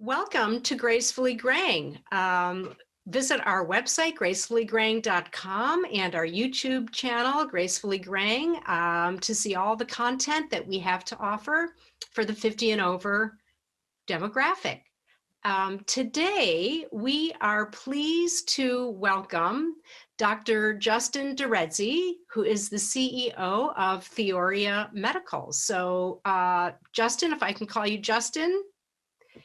Welcome to Gracefully Graying. Visit our website, gracefullygraying.com, and our YouTube channel, Gracefully Graying, to see all the content that we have to offer for the 50 and over demographic. Today, we are pleased to welcome Dr. Justin Rezze, who is the CEO of Theoria Medical. So, Justin, if I can call you Justin.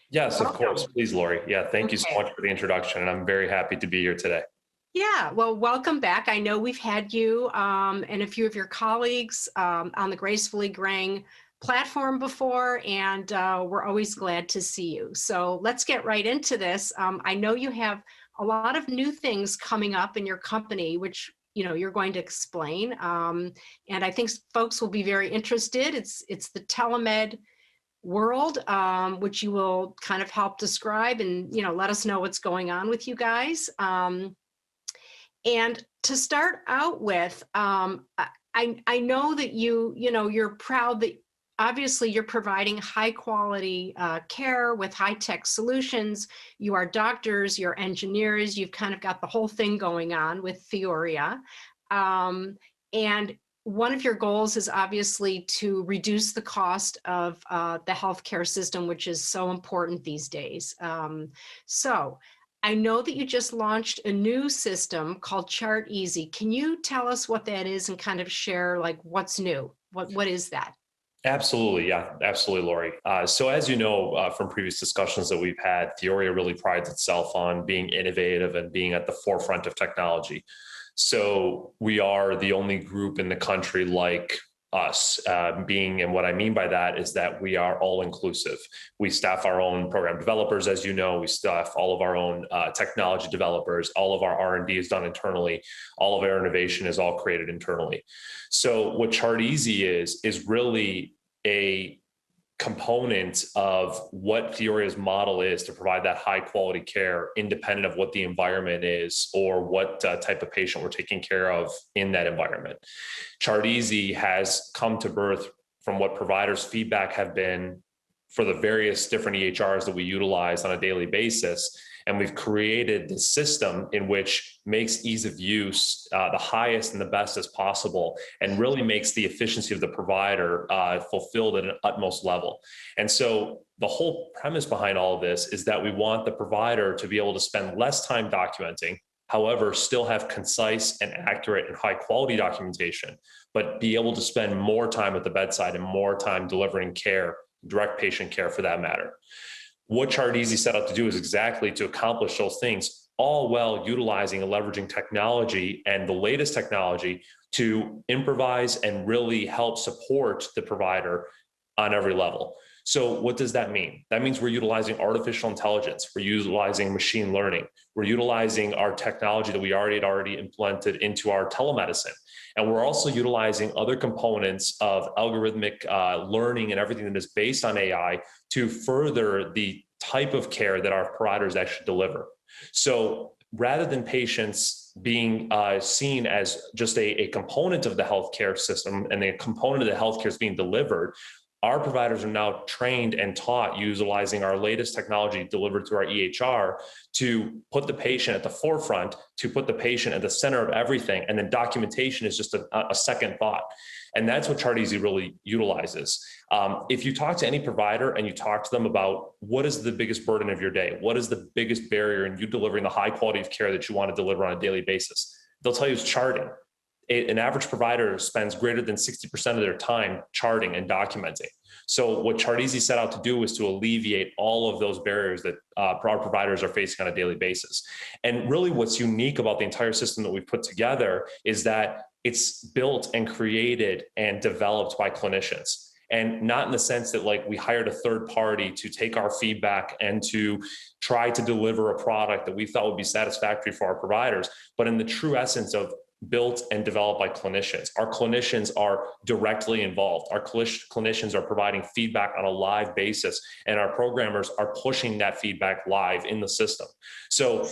Yes, of Welcome. course. Please, Lori. Yeah, thank you so Okay. much for the introduction, and I'm very happy to be here today. Yeah, well, welcome back. I know we've had you and a few of your colleagues on the Gracefully Graying platform before, and we're always glad to see you. So let's get right into this. I know you have a lot of new things coming up in your company, which you're going to explain, and I think folks will be very interested. It's the telemed world, which you will kind of help describe and let us know what's going on with you guys. And to start out with, I know that you're proud that obviously you're providing high quality care with high tech solutions. You are doctors, you're engineers, you've kind of got the whole thing going on with Theoria. And one of your goals is obviously to reduce the cost of the healthcare system, which is so important these days. So I know that you just launched a new system called ChartEasy. Can you tell us what that is and kind of share like what's new? What is that? Absolutely. Yeah, absolutely, Lori. So as you know from previous discussions that we've had, Theoria really prides itself on being innovative and being at the forefront of technology. So we are the only group in the country like us and what I mean by that is that we are all inclusive. We staff our own program developers, as you know, we staff all of our own technology developers, all of our R&D is done internally, all of our innovation is all created internally. So what ChartEasy is really a component of what Theoria's model is to provide that high quality care independent of what the environment is or what type of patient we're taking care of in that environment. ChartEasy has come to birth from what providers' feedback have been for the various different EHRs that we utilize on a daily basis. And we've created this system in which makes ease of use the highest and the best as possible and really makes the efficiency of the provider fulfilled at an utmost level. And so the whole premise behind all of this is that we want the provider to be able to spend less time documenting, however, still have concise and accurate and high quality documentation, but be able to spend more time at the bedside and more time delivering care, direct patient care for that matter. What ChartEasy set out to do is exactly to accomplish those things, all while utilizing and leveraging technology and the latest technology to improvise and really help support the provider on every level. So what does that mean? That means we're utilizing artificial intelligence. We're utilizing machine learning. We're utilizing our technology that we already implemented into our telemedicine. And we're also utilizing other components of algorithmic learning and everything that is based on AI to further the type of care that our providers actually deliver. So rather than patients being seen as just a component of the healthcare system and a component of the healthcare is being delivered, our providers are now trained and taught utilizing our latest technology delivered through our EHR to put the patient at the forefront, to put the patient at the center of everything. And then documentation is just a second thought. And that's what ChartEasy really utilizes. If you talk to any provider and you talk to them about what is the biggest burden of your day, what is the biggest barrier in you delivering the high quality of care that you want to deliver on a daily basis, they'll tell you it's charting. An average provider spends greater than 60% of their time charting and documenting. So what ChartEasy set out to do is to alleviate all of those barriers that our providers are facing on a daily basis. And really what's unique about the entire system that we've put together is that it's built and created and developed by clinicians. And not in the sense that like we hired a third party to take our feedback and to try to deliver a product that we thought would be satisfactory for our providers, but in the true essence of built and developed by clinicians. Our clinicians are directly involved. Our clinicians are providing feedback on a live basis, and our programmers are pushing that feedback live in the system. So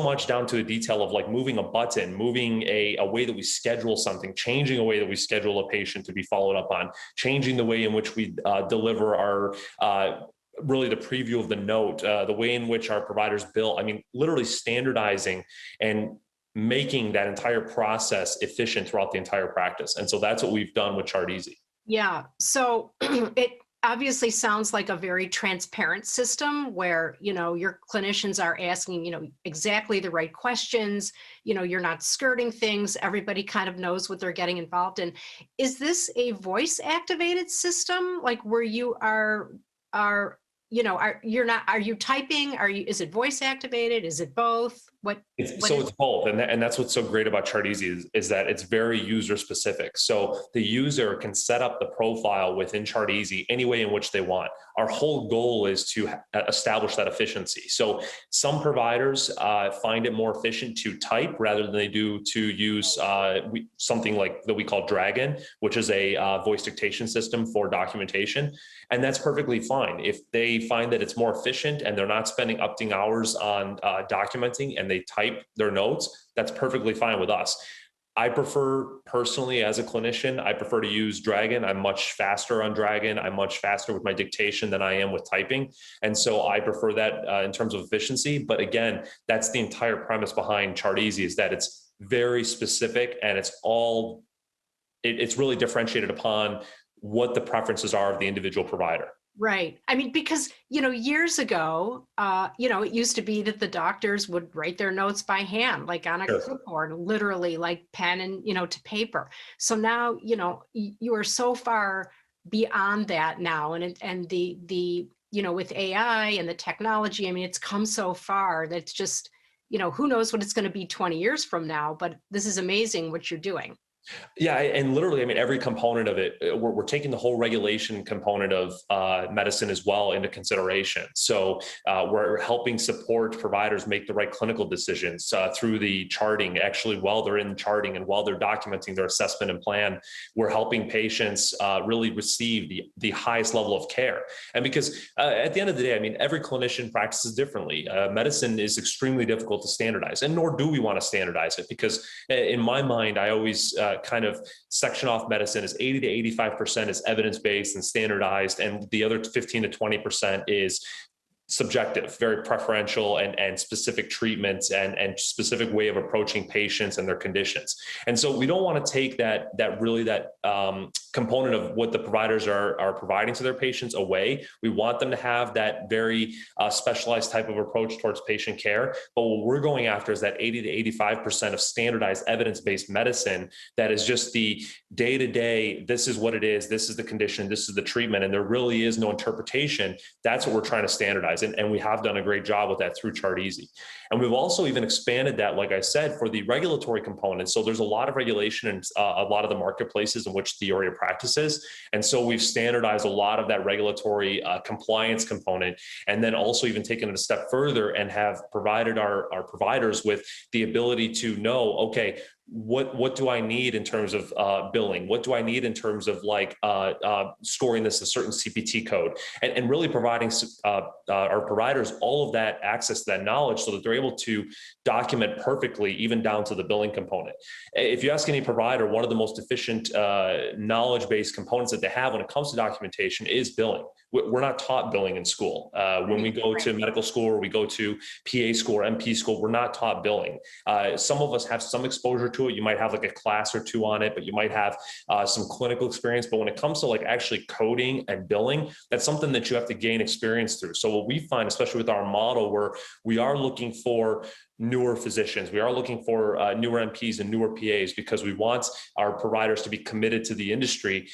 much down to the detail of like moving a button, moving a way that we schedule something, changing a way that we schedule a patient to be followed up on, changing the way in which we deliver our really the preview of the note, the way in which our providers bill, I mean, literally standardizing and making that entire process efficient throughout the entire practice. And so that's what we've done with ChartEasy. Yeah. So it obviously sounds like a very transparent system where, your clinicians are asking, exactly the right questions. You're not skirting things. Everybody kind of knows what they're getting involved in. Is this a voice activated system? Like where you are, are you typing? Is it voice activated? Is it both? It's both. And that's what's so great about ChartEasy is that it's very user specific. So the user can set up the profile within ChartEasy any way in which they want. Our whole goal is to establish that efficiency. So some providers find it more efficient to type rather than they do to use something like that we call Dragon, which is a voice dictation system for documentation. And that's perfectly fine. If they find that it's more efficient and they're not spending upping hours on documenting and they type their notes, that's perfectly fine with us. I prefer personally as a clinician, I prefer to use Dragon. I'm much faster on Dragon. I'm much faster with my dictation than I am with typing. And so I prefer that in terms of efficiency. But again, that's the entire premise behind ChartEasy is that it's very specific and it's really differentiated upon what the preferences are of the individual provider. Right. I mean, because, years ago, it used to be that the doctors would write their notes by hand, like on a clipboard, literally like pen and, to paper. So now, you are so far beyond that now. And the with AI and the technology, I mean, it's come so far that it's just, who knows what it's going to be 20 years from now, but this is amazing what you're doing. Yeah, and literally, I mean, every component of it, we're taking the whole regulation component of medicine as well into consideration. So we're helping support providers make the right clinical decisions through the charting. Actually, while they're in charting and while they're documenting their assessment and plan, we're helping patients really receive the highest level of care. And because at the end of the day, I mean, every clinician practices differently. Medicine is extremely difficult to standardize, and nor do we want to standardize it because in my mind, I always kind of section off medicine as 80 to 85% is evidence-based and standardized, and the other 15 to 20% is subjective, very preferential and specific treatments and specific way of approaching patients and their conditions. And so we don't want to take that component of what the providers are providing to their patients away. We want them to have that very specialized type of approach towards patient care. But what we're going after is that 80 to 85% of standardized evidence-based medicine that is just the day-to-day, this is what it is, this is the condition, this is the treatment, and there really is no interpretation. That's what we're trying to standardize. And we have done a great job with that through ChartEasy. And we've also even expanded that, like I said, for the regulatory component. So there's a lot of regulation in a lot of the marketplaces in which Theoria practices. And so we've standardized a lot of that regulatory compliance component, and then also even taken it a step further and have provided our providers with the ability to know, okay, what do I need in terms of billing? What do I need in terms of scoring this a certain CPT code, and really providing our providers all of that access to that knowledge so that they're able to document perfectly, even down to the billing component. If you ask any provider, one of the most efficient knowledge-based components that they have when it comes to documentation is billing. We're not taught billing in school. When we go to medical school or we go to PA school or MP school, we're not taught billing. Some of us have some exposure to it. You might have like a class or two on it, but you might have some clinical experience. But when it comes to like actually coding and billing, that's something that you have to gain experience through. So what we find, especially with our model, where we are looking for newer physicians, we are looking for newer MPs and newer PAs because we want our providers to be committed to the industry.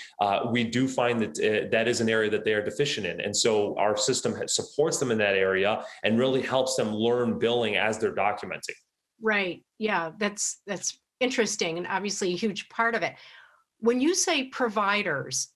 We do find that that is an area that they are deficient in. And so our system supports them in that area and really helps them learn billing as they're documenting. Right. Yeah, that's interesting, and obviously a huge part of it. When you say providers,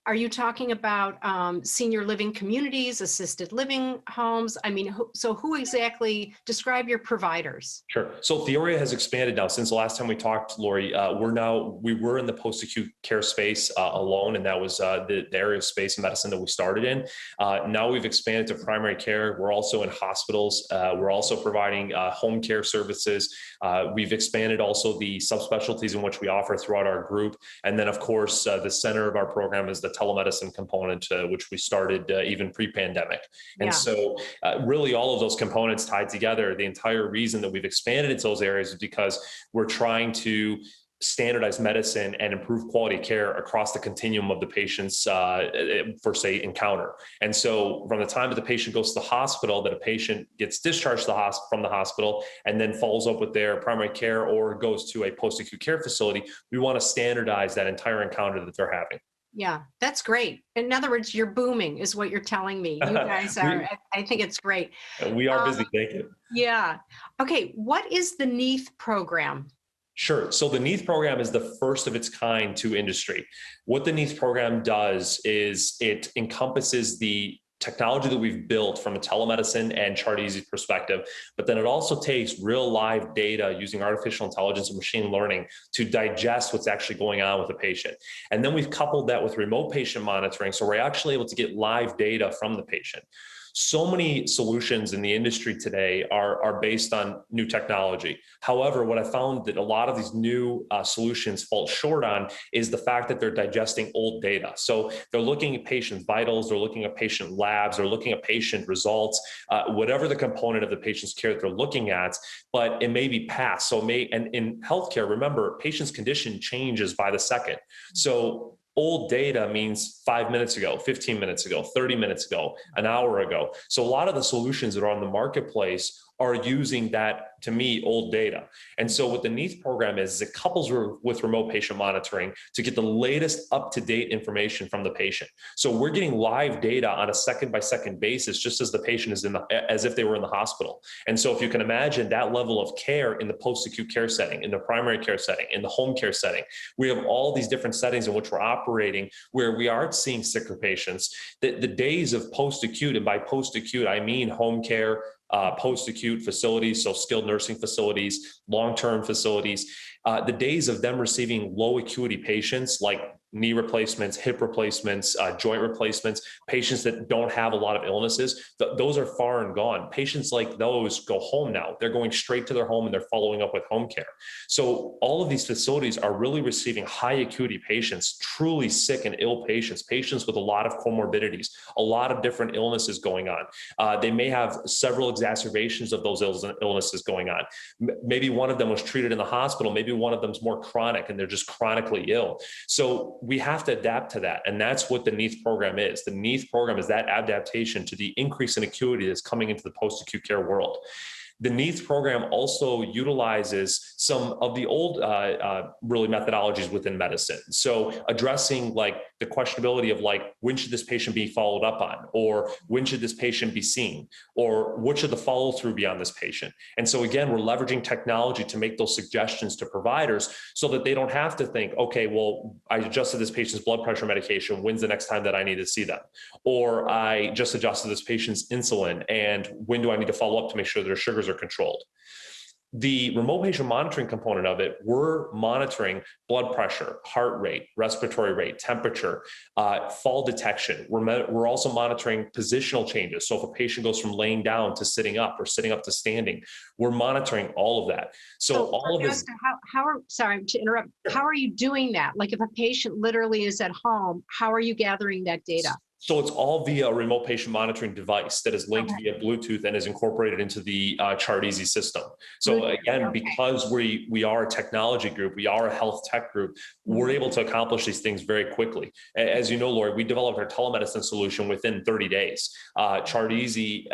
are you talking about senior living communities, assisted living homes? I mean, so who exactly, describe your providers? Sure. So Theoria has expanded now since the last time we talked, Lori. We were in the post-acute care space alone, and that was the area of space medicine that we started in. Now we've expanded to primary care. We're also in hospitals. We're also providing home care services. We've expanded also the subspecialties in which we offer throughout our group. And then, of course, the center of our program is the telemedicine component, which we started even pre-pandemic. And Yeah. so really all of those components tied together, the entire reason that we've expanded into those areas is because we're trying to standardize medicine and improve quality care across the continuum of the patient's, for say, encounter. And so from the time that the patient goes to the hospital, that a patient gets discharged from the hospital and then follows up with their primary care or goes to a post-acute care facility, we want to standardize that entire encounter that they're having. Yeah, that's great. In other words, you're booming is what you're telling me. You guys are, I think it's great. We are busy, thank you. Yeah. Okay. What is the Neath program? Sure. So the Neath program is the first of its kind to industry. What the Neath program does is it encompasses the technology that we've built from a telemedicine and ChartEasy perspective, but then it also takes real live data using artificial intelligence and machine learning to digest what's actually going on with the patient. And then we've coupled that with remote patient monitoring, so we're actually able to get live data from the patient. So many solutions in the industry today are based on new technology. However, what I found that a lot of these new solutions fall short on is the fact that they're digesting old data. So they're looking at patient vitals, they're looking at patient labs, they're looking at patient results, whatever the component of the patient's care that they're looking at, but it may be past. So and in healthcare, remember, patient's condition changes by the second. So old data means 5 minutes ago, 15 minutes ago, 30 minutes ago, an hour ago. So a lot of the solutions that are on the marketplace are using that, to me, old data. And so what the Neath program is it couples with remote patient monitoring to get the latest up-to-date information from the patient. So we're getting live data on a second-by-second basis, just as the patient is as if they were in the hospital. And so if you can imagine that level of care in the post-acute care setting, in the primary care setting, in the home care setting, we have all these different settings in which we're operating where we are seeing sicker patients. The days of post-acute, and by post-acute, I mean home care, post-acute facilities, so skilled nursing facilities, long-term facilities, the days of them receiving low acuity patients like knee replacements, hip replacements, joint replacements, patients that don't have a lot of illnesses, those are far and gone. Patients like those go home now. They're going straight to their home and they're following up with home care. So all of these facilities are really receiving high acuity patients, truly sick and ill patients, patients with a lot of comorbidities, a lot of different illnesses going on. They may have several exacerbations of those illnesses going on. Maybe one of them was treated in the hospital. Maybe one of them's more chronic and they're just chronically ill. So we have to adapt to that. And that's what the Neath program is. The Neath program is that adaptation to the increase in acuity that's coming into the post-acute care world. The Neath program also utilizes some of the old really methodologies within medicine. So addressing like the questionability of like, when should this patient be followed up on? Or when should this patient be seen? Or what should the follow through be on this patient? And so again, we're leveraging technology to make those suggestions to providers so that they don't have to think, okay, well, I adjusted this patient's blood pressure medication. When's the next time that I need to see them? Or I just adjusted this patient's insulin. And when do I need to follow up to make sure their sugars are controlled? The remote patient monitoring component of it, we're monitoring blood pressure, heart rate, respiratory rate, temperature, fall detection. We're also monitoring positional changes. So if a patient goes from laying down to sitting up or sitting up to standing, we're monitoring all of that. So all of this. Sorry to interrupt. How are you doing that? Like if a patient literally is at home, how are you gathering that data? So it's all via a remote patient monitoring device that is linked via Bluetooth and is incorporated into the ChartEasy system. So again, because we are a technology group, we are a health tech group, we're able to accomplish these things very quickly. As you know, Lori, we developed our telemedicine solution within 30 days. ChartEasy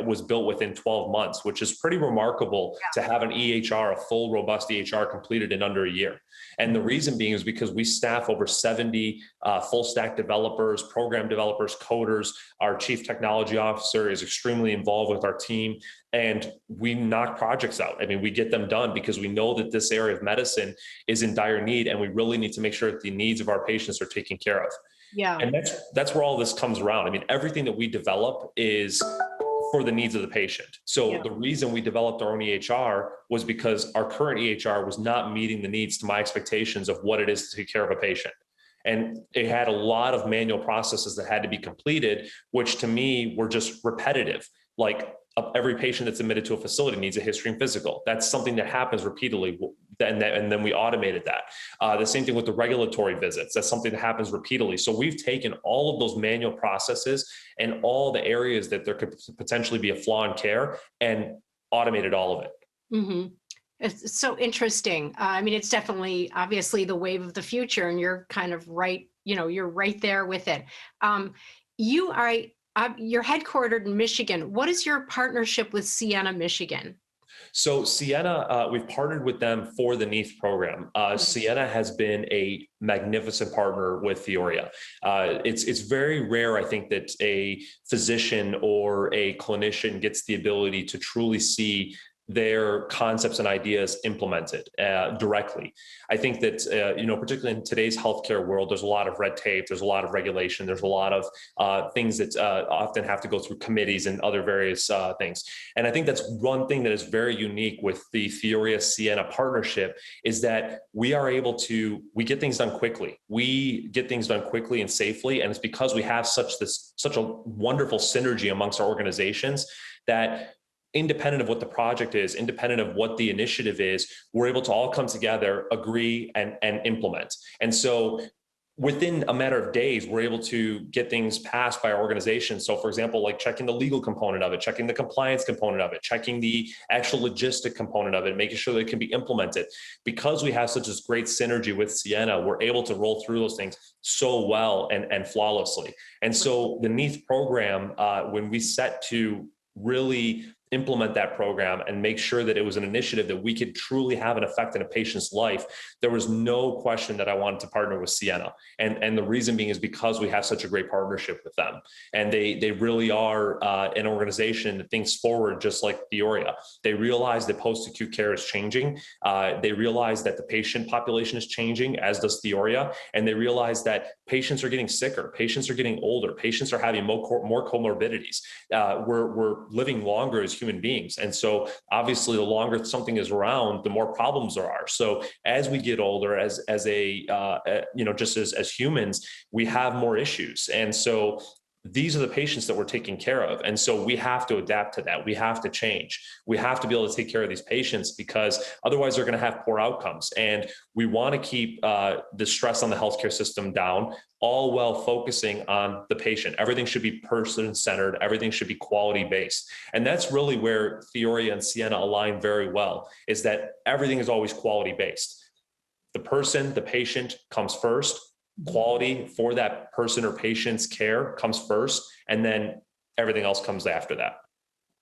was built within 12 months, which is pretty remarkable to have an EHR, a full robust EHR completed in under a year. And the reason being is because we staff over 70 full stack developers, program developers, coders. Our chief technology officer is extremely involved with our team, and we knock projects out. I mean, we get them done because we know that this area of medicine is in dire need, and we really need to make sure that the needs of our patients are taken care of. Yeah. And that's where all this comes around. I mean, everything that we develop is for the needs of the patient. So the reason we developed our own EHR was because our current EHR was not meeting the needs to my expectations of what it is to take care of a patient. And it had a lot of manual processes that had to be completed, which to me were just repetitive. Like every patient that's admitted to a facility needs a history and physical. That's something that happens repeatedly. And then we automated that. The same thing with the regulatory visits. That's something that happens repeatedly. So we've taken all of those manual processes and all the areas that there could potentially be a flaw in care and automated all of it. Mm-hmm. It's so interesting. I mean, it's definitely obviously the wave of the future, and you're kind of right, you're right there with it. You are, you're headquartered in Michigan. What is your partnership with Siena, Michigan? So Siena, we've partnered with them for the Neath program. Siena has been a magnificent partner with Theoria. It's very rare, I think, that a physician or a clinician gets the ability to truly see their concepts and ideas implemented directly. I think that, particularly in today's healthcare world, there's a lot of red tape, there's a lot of regulation, there's a lot of things that often have to go through committees and other various things. And I think that's one thing that is very unique with the Theoria Siena partnership is that we get things done quickly. We get things done quickly and safely. And it's because we have such a wonderful synergy amongst our organizations that independent of what the project is, independent of what the initiative is, we're able to all come together, agree, and implement. And so within a matter of days, we're able to get things passed by our organization. So for example, like checking the legal component of it, checking the compliance component of it, checking the actual logistic component of it, making sure that it can be implemented. Because we have such a great synergy with Siena, we're able to roll through those things so well and flawlessly. And so the Neath program, when we set to really implement that program and make sure that it was an initiative that we could truly have an effect in a patient's life, there was no question that I wanted to partner with Siena. And the reason being is because we have such a great partnership with them. And they really are an organization that thinks forward just like Theoria. They realize that post-acute care is changing. They realize that the patient population is changing, as does Theoria. And they realize that patients are getting sicker, patients are getting older, patients are having more comorbidities. We're living longer as human beings. And so obviously the longer something is around, the more problems there are. So as we get older, as humans, we have more issues. And so these are the patients that we're taking care of. And so we have to adapt to that. We have to change. We have to be able to take care of these patients because otherwise they're going to have poor outcomes. And we want to keep the stress on the healthcare system down, all while focusing on the patient. Everything should be person-centered. Everything should be quality-based. And that's really where Theoria and Siena align very well, is that everything is always quality-based. The person, the patient comes first. Quality for that person or patient's care comes first, and then everything else comes after that.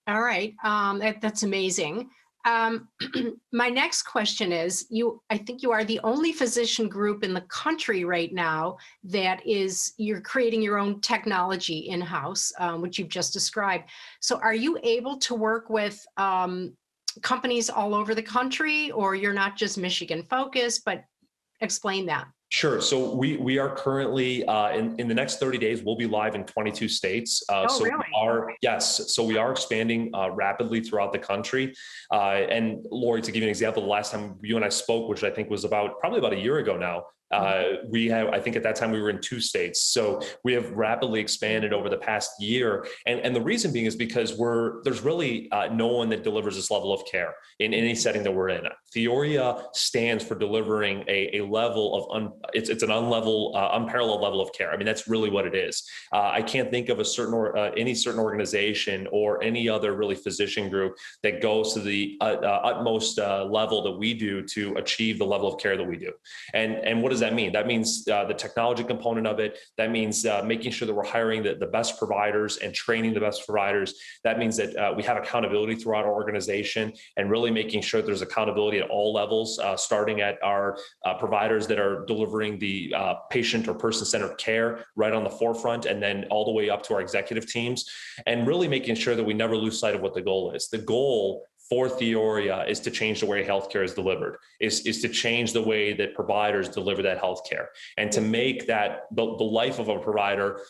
All right. That's amazing. My next question is, I think you are the only physician group in the country right now that you're creating your own technology in-house, which you've just described. So are you able to work with companies all over the country, or you're not just Michigan focused, but explain that? Sure. So we are currently in the next 30 days, we'll be live in 22 states. Really? Yes. So we are expanding rapidly throughout the country. And Lori, to give you an example, the last time you and I spoke, which I think was probably about a year ago now, I think at that time we were in 2 states. So we have rapidly expanded over the past year. And the reason being is because there's really no one that delivers this level of care in any setting that we're in. Theoria stands for delivering a level of, it's an unparalleled level of care. I mean, that's really what it is. I can't think of any certain organization or any other really physician group that goes to the utmost level that we do to achieve the level of care that we do. And what does that mean? That means the technology component of it. That means making sure that we're hiring the best providers and training the best providers. That means that we have accountability throughout our organization and really making sure there's accountability at all levels, starting at our providers that are delivering the patient or person-centered care right on the forefront, and then all the way up to our executive teams, and really making sure that we never lose sight of what the goal is. The goal for Theoria is to change the way healthcare is delivered, is to change the way that providers deliver that healthcare, and to make that the life of a provider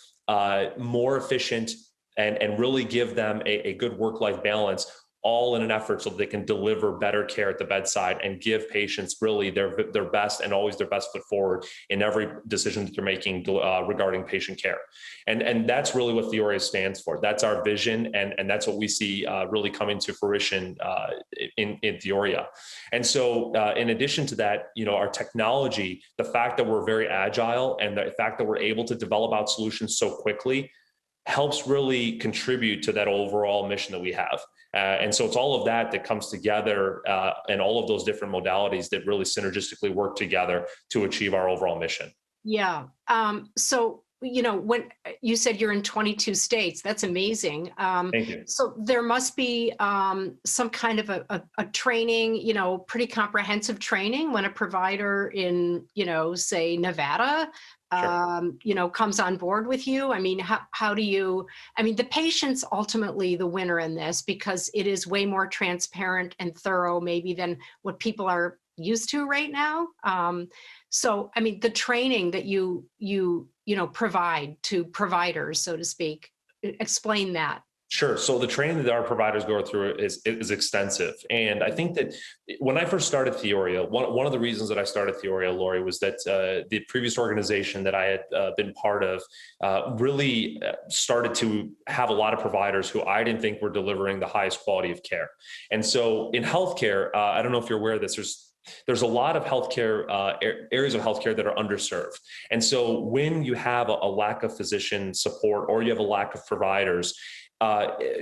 more efficient and really give them a good work-life balance, all in an effort so they can deliver better care at the bedside and give patients really their best and always their best foot forward in every decision that they're making regarding patient care. And that's really what Theoria stands for. That's our vision, and that's what we see really coming to fruition in Theoria. And so in addition to that, our technology, the fact that we're very agile and the fact that we're able to develop out solutions so quickly helps really contribute to that overall mission that we have. And so it's all of that comes together and all of those different modalities that really synergistically work together to achieve our overall mission. Yeah. So, when you said you're in 22 states, that's amazing. Thank you. So there must be some kind of a training, pretty comprehensive training when a provider in, say, Nevada, Sure. comes on board with you. I mean, how do you, the patient's ultimately the winner in this because it is way more transparent and thorough maybe than what people are used to right now. So, the training that you provide to providers, so to speak, explain that. Sure. So the training that our providers go through is extensive. And I think that when I first started Theoria, one of the reasons that I started Theoria, Lori, was that the previous organization that I had been part of really started to have a lot of providers who I didn't think were delivering the highest quality of care. And so in healthcare, I don't know if you're aware of this, there's a lot of healthcare areas of healthcare that are underserved. And so when you have a lack of physician support or you have a lack of providers,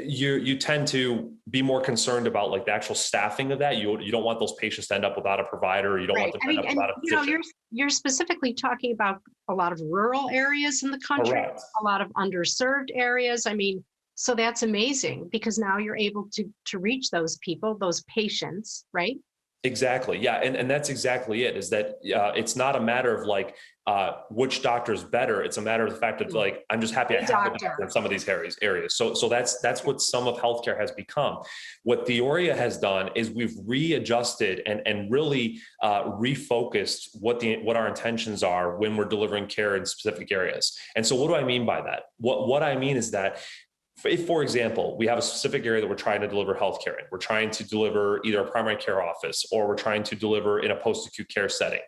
you tend to be more concerned about like the actual staffing of that. You don't want those patients to end up without a provider. You don't want them to end up without a physician. You're specifically talking about a lot of rural areas in the country, Correct. A lot of underserved areas. So that's amazing because now you're able to reach those people, those patients, right? Exactly. Yeah. And that's exactly it, is that it's not a matter of like which doctor is better. It's a matter of the fact that like, I'm just happy I have a doctor in some of these areas. So that's what some of healthcare has become. What Theoria has done is we've readjusted and really refocused what our intentions are when we're delivering care in specific areas. And so what do I mean by that? What I mean is that if, for example, we have a specific area that we're trying to deliver healthcare in, we're trying to deliver either a primary care office or we're trying to deliver in a post-acute care setting,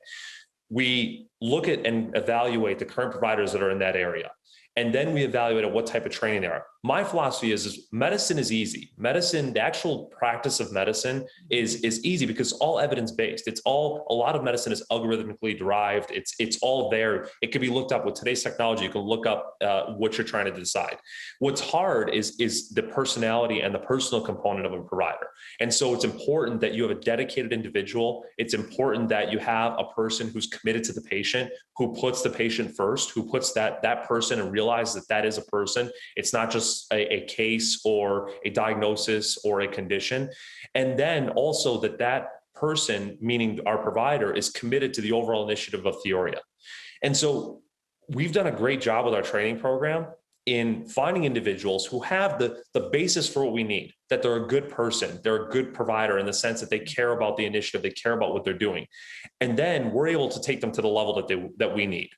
we look at and evaluate the current providers that are in that area. And then we evaluate what type of training they are. My philosophy is medicine is easy. Medicine, the actual practice of medicine is easy because it's all evidence-based. A lot of medicine is algorithmically derived. It's all there. It can be looked up with today's technology. You can look up what you're trying to decide. What's hard is the personality and the personal component of a provider. And so it's important that you have a dedicated individual. It's important that you have a person who's committed to the patient, who puts the patient first, who puts that person and realizes that is a person. It's not just a case or a diagnosis or a condition. And then also that person, meaning our provider, is committed to the overall initiative of Theoria. And so we've done a great job with our training program in finding individuals who have the basis for what we need, that they're a good person, they're a good provider in the sense that they care about the initiative, they care about what they're doing. And then we're able to take them to the level that we need.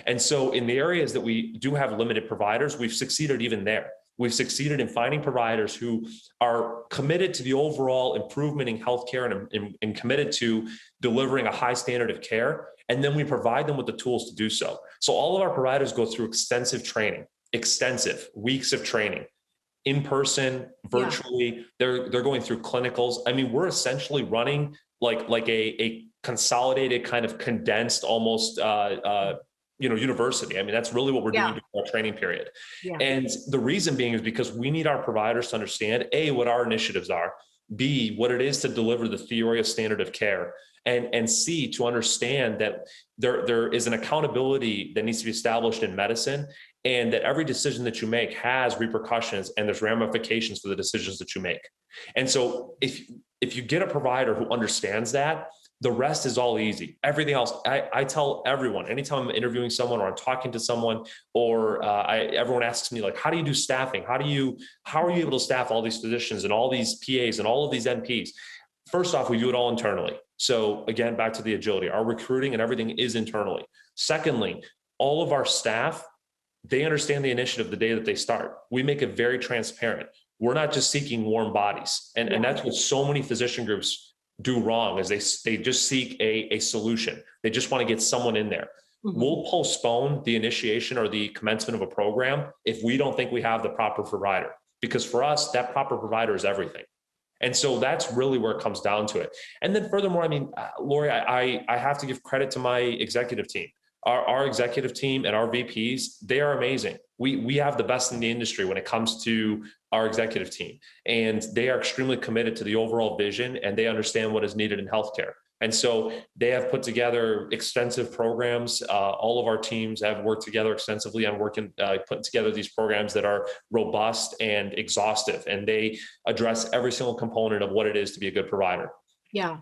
And so in the areas that we do have limited providers, we've succeeded even there. We've succeeded in finding providers who are committed to the overall improvement in healthcare and committed to delivering a high standard of care. And then we provide them with the tools to do so. So all of our providers go through extensive weeks of training, in person, virtually. They're going through clinicals. We're essentially running like a consolidated kind of condensed almost university. That's really what we're doing during our training period. Yeah. And the reason being is because we need our providers to understand A, what our initiatives are, B, what it is to deliver the Theoria standard of care, and C, to understand that there is an accountability that needs to be established in medicine, and that every decision that you make has repercussions and there's ramifications for the decisions that you make. And so if you get a provider who understands that, the rest is all easy. Everything else, I tell everyone, anytime I'm interviewing someone or I'm talking to someone, or everyone asks me like, how do you do staffing? How are you able to staff all these physicians and all these PAs and all of these NPs? First off, we do it all internally. So again, back to the agility, our recruiting and everything is internally. Secondly, all of our staff, they understand the initiative the day that they start. We make it very transparent. we're not just seeking warm bodies. And that's what so many physician groups do wrong, is they just seek a solution. They just want to get someone in there. We'll postpone the initiation or the commencement of a program if we don't think we have the proper provider, because for us, that proper provider is everything. And so that's really where it comes down to it. And then furthermore, I mean, Lori, I have to give credit to my executive team. Our executive team and our VPs, they are amazing. We have the best in the industry when it comes to our executive team, and they are extremely committed to the overall vision, and they understand what is needed in healthcare. And so they have put together extensive programs. All of our teams have worked together extensively on putting together these programs that are robust and exhaustive, and they address every single component of what it is to be a good provider. Yeah.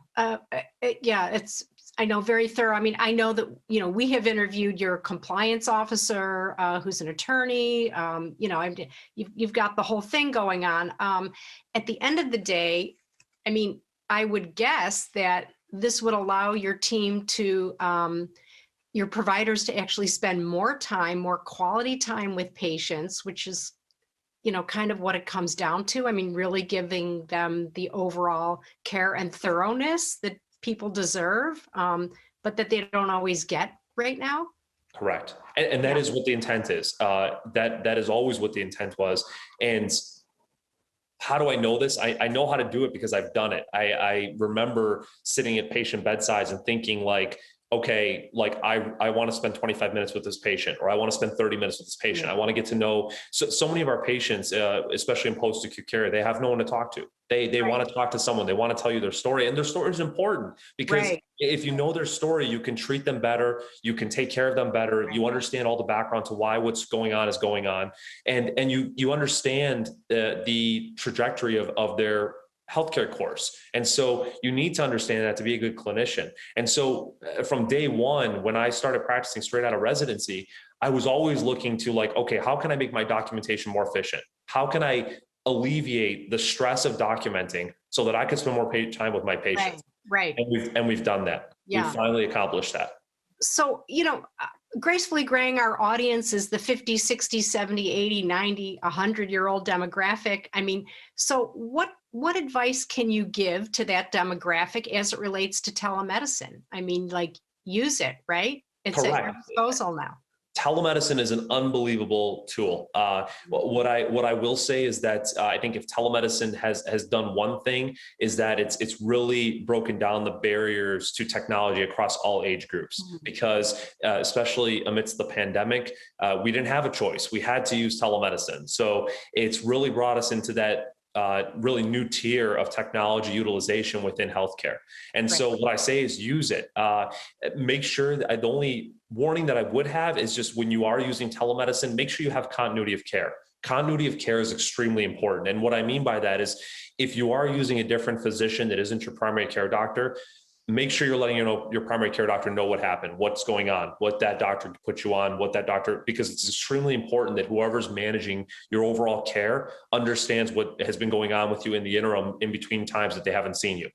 It's, I know, very thorough. I mean, I know that, we have interviewed your compliance officer, who's an attorney. You've got the whole thing going on. At the end of the day, I mean, I would guess that this would allow your team to, your providers to actually spend more quality time with patients, which is, kind of what it comes down to. I mean, really giving them the overall care and thoroughness that people deserve, but that they don't always get right now. Correct. And that is what the intent is. That is always what the intent was. And how do I know this? I know how to do it because I've done it. I remember sitting at patient bedsides and thinking like, okay, like I want to spend 25 minutes with this patient, or I want to spend 30 minutes with this patient. I want to get to know, so many of our patients, especially in post-acute care, they have no one to talk to. They want to talk to someone. They want to tell you their story, and their story is important because if you know their story, you can treat them better. You can take care of them better. You understand all the background to why what's going on is going on. And you understand the trajectory of their healthcare course. And so you need to understand that to be a good clinician. And so from day one, when I started practicing straight out of residency, I was always looking to like, okay, how can I make my documentation more efficient? How can I alleviate the stress of documenting so that I could spend more time with my patients? Right. And we've done that. Yeah. We've finally accomplished that. So, gracefully graying our audience is the 50, 60, 70, 80, 90, 100-year-old demographic. I mean, so what advice can you give to that demographic as it relates to telemedicine? I mean, like, use it, right? It's at your disposal now. Telemedicine is an unbelievable tool. What I will say is that I think if telemedicine has done one thing, is that it's really broken down the barriers to technology across all age groups. Because especially amidst the pandemic, we didn't have a choice. We had to use telemedicine. So it's really brought us into that really new tier of technology utilization within healthcare. And so what I say is use it. Make sure that the only warning that I would have is just when you are using telemedicine, make sure you have continuity of care. Continuity of care is extremely important. And what I mean by that is if you are using a different physician that isn't your primary care doctor, make sure you're letting your primary care doctor know what happened, what's going on, what that doctor put you on, because it's extremely important that whoever's managing your overall care understands what has been going on with you in the interim, in between times that they haven't seen you.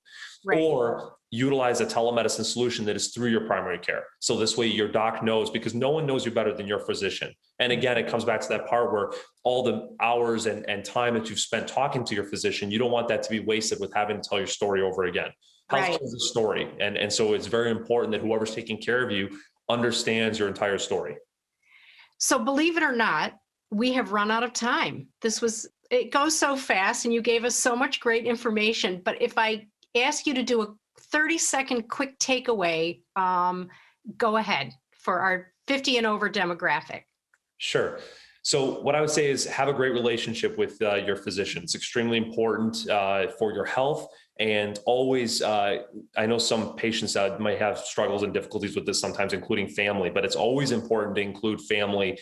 Or utilize a telemedicine solution that is through your primary care. So this way your doc knows, because no one knows you better than your physician. And again, it comes back to that part where all the hours and time that you've spent talking to your physician, you don't want that to be wasted with having to tell your story over again. Healthcare is a story. And so it's very important that whoever's taking care of you understands your entire story. So believe it or not, we have run out of time. It goes so fast, and you gave us so much great information. But if I ask you to do a 30-second quick takeaway, go ahead for our 50 and over demographic. Sure. So what I would say is have a great relationship with your physician. It's extremely important for your health. And always, I know some patients might have struggles and difficulties with this sometimes, including family, but it's always important to include family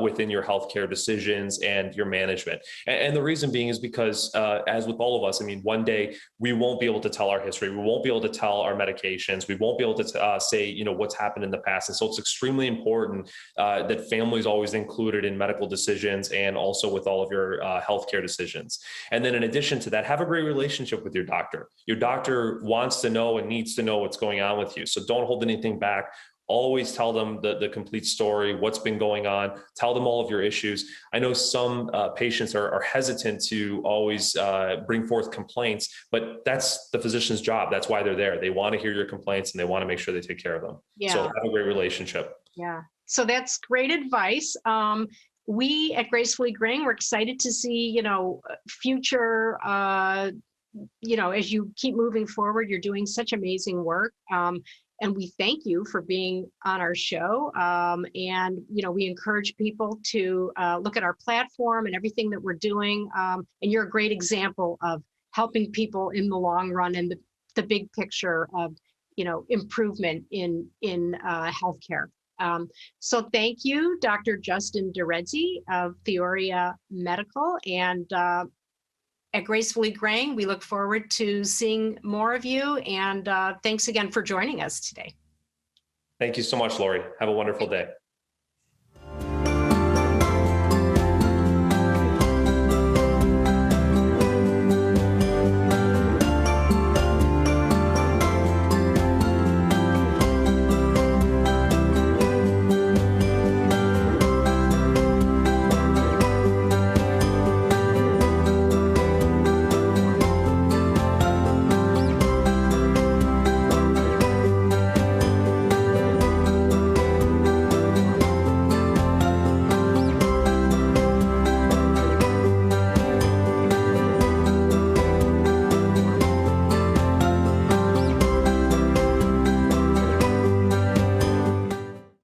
within your healthcare decisions and your management. And the reason being is because, as with all of us, I mean, one day we won't be able to tell our history. We won't be able to tell our medications. We won't be able to say, what's happened in the past. And so it's extremely important that family is always included in medical decisions and also with all of your healthcare decisions. And then in addition to that, have a great relationship with your doctor. Your doctor wants to know and needs to know what's going on with you. So don't hold anything back. Always tell them the complete story, what's been going on, tell them all of your issues. I know some patients are hesitant to always bring forth complaints, but that's the physician's job. That's why they're there. They want to hear your complaints and they want to make sure they take care of them. Yeah. So have a great relationship. Yeah. So that's great advice. We at Gracefully Graying, we're excited to see, future, as you keep moving forward, you're doing such amazing work. And we thank you for being on our show. And we encourage people to look at our platform and everything that we're doing. And you're a great example of helping people in the long run and the big picture of, improvement in healthcare. So thank you, Dr. Justin Rezze of Theoria Medical. And at Gracefully Graying, we look forward to seeing more of you. And thanks again for joining us today. Thank you so much, Lori. Have a wonderful day.